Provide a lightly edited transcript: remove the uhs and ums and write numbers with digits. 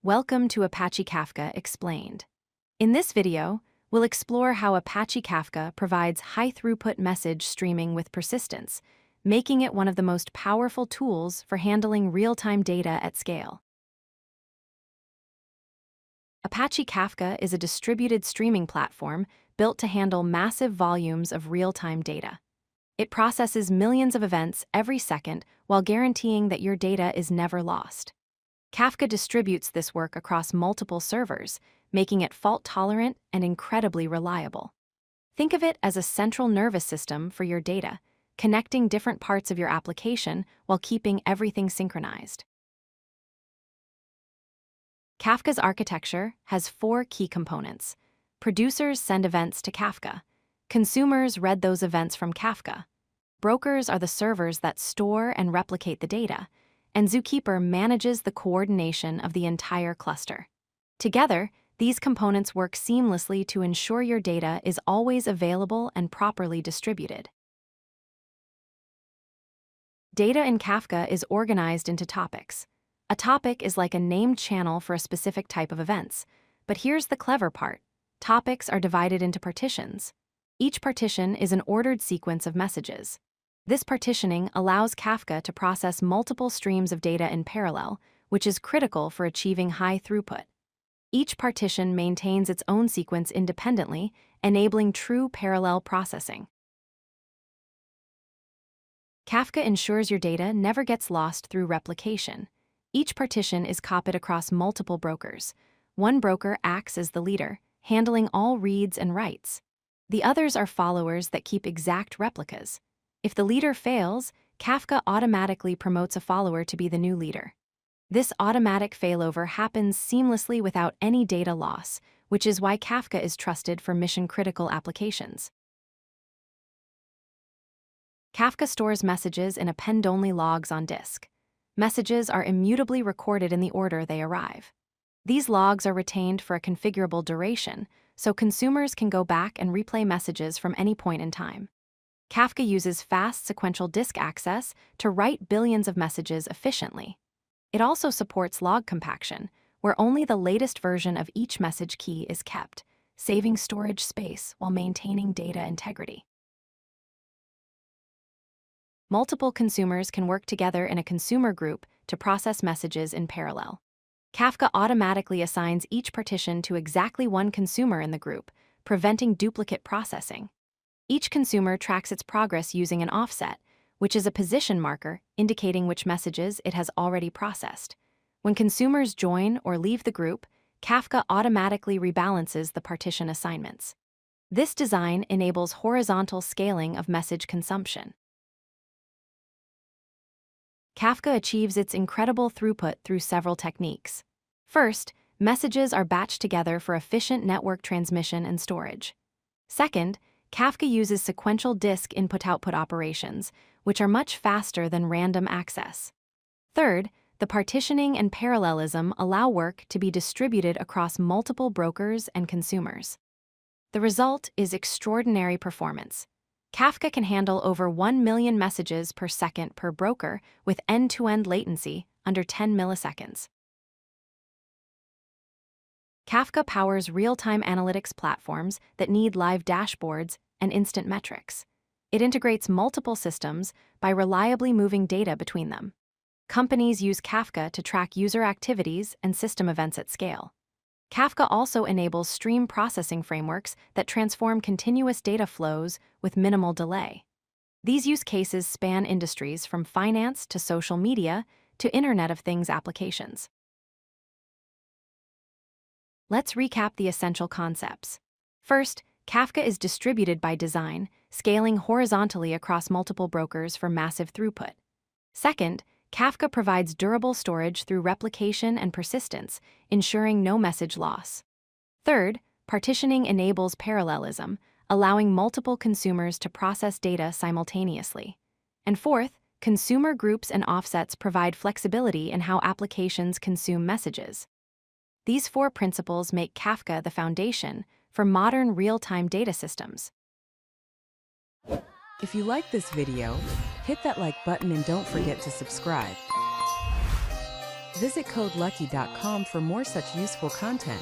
Welcome to Apache Kafka Explained. In this video, we'll explore how Apache Kafka provides high-throughput message streaming with persistence, making it one of the most powerful tools for handling real-time data at scale. Apache Kafka is a distributed streaming platform built to handle massive volumes of real-time data. It processes millions of events every second while guaranteeing that your data is never lost. Kafka distributes this work across multiple servers, making it fault-tolerant and incredibly reliable. Think of it as a central nervous system for your data, connecting different parts of your application while keeping everything synchronized. Kafka's architecture has 4 key components. Producers send events to Kafka. Consumers read those events from Kafka. Brokers are the servers that store and replicate the data, and ZooKeeper manages the coordination of the entire cluster. Together, these components work seamlessly to ensure your data is always available and properly distributed. Data in Kafka is organized into topics. A topic is like a named channel for a specific type of events. But here's the clever part. Topics are divided into partitions. Each partition is an ordered sequence of messages. This partitioning allows Kafka to process multiple streams of data in parallel, which is critical for achieving high throughput. Each partition maintains its own sequence independently, enabling true parallel processing. Kafka ensures your data never gets lost through replication. Each partition is copied across multiple brokers. One broker acts as the leader, handling all reads and writes. The others are followers that keep exact replicas. If the leader fails, Kafka automatically promotes a follower to be the new leader. This automatic failover happens seamlessly without any data loss, which is why Kafka is trusted for mission-critical applications. Kafka stores messages in append-only logs on disk. Messages are immutably recorded in the order they arrive. These logs are retained for a configurable duration, so consumers can go back and replay messages from any point in time. Kafka uses fast sequential disk access to write billions of messages efficiently. It also supports log compaction, where only the latest version of each message key is kept, saving storage space while maintaining data integrity. Multiple consumers can work together in a consumer group to process messages in parallel. Kafka automatically assigns each partition to exactly one consumer in the group, preventing duplicate processing. Each consumer tracks its progress using an offset, which is a position marker indicating which messages it has already processed. When consumers join or leave the group, Kafka automatically rebalances the partition assignments. This design enables horizontal scaling of message consumption. Kafka achieves its incredible throughput through several techniques. First, messages are batched together for efficient network transmission and storage. Second, Kafka uses sequential disk input-output operations, which are much faster than random access. Third, the partitioning and parallelism allow work to be distributed across multiple brokers and consumers. The result is extraordinary performance. Kafka can handle over 1 million messages per second per broker with end-to-end latency under 10 milliseconds. Kafka powers real-time analytics platforms that need live dashboards and instant metrics. It integrates multiple systems by reliably moving data between them. Companies use Kafka to track user activities and system events at scale. Kafka also enables stream processing frameworks that transform continuous data flows with minimal delay. These use cases span industries from finance to social media to Internet of Things applications. Let's recap the essential concepts. First, Kafka is distributed by design, scaling horizontally across multiple brokers for massive throughput. Second, Kafka provides durable storage through replication and persistence, ensuring no message loss. Third, partitioning enables parallelism, allowing multiple consumers to process data simultaneously. And fourth, consumer groups and offsets provide flexibility in how applications consume messages. These 4 principles make Kafka the foundation for modern real-time data systems. If you like this video, hit that like button and don't forget to subscribe. Visit codelucky.com for more such useful content.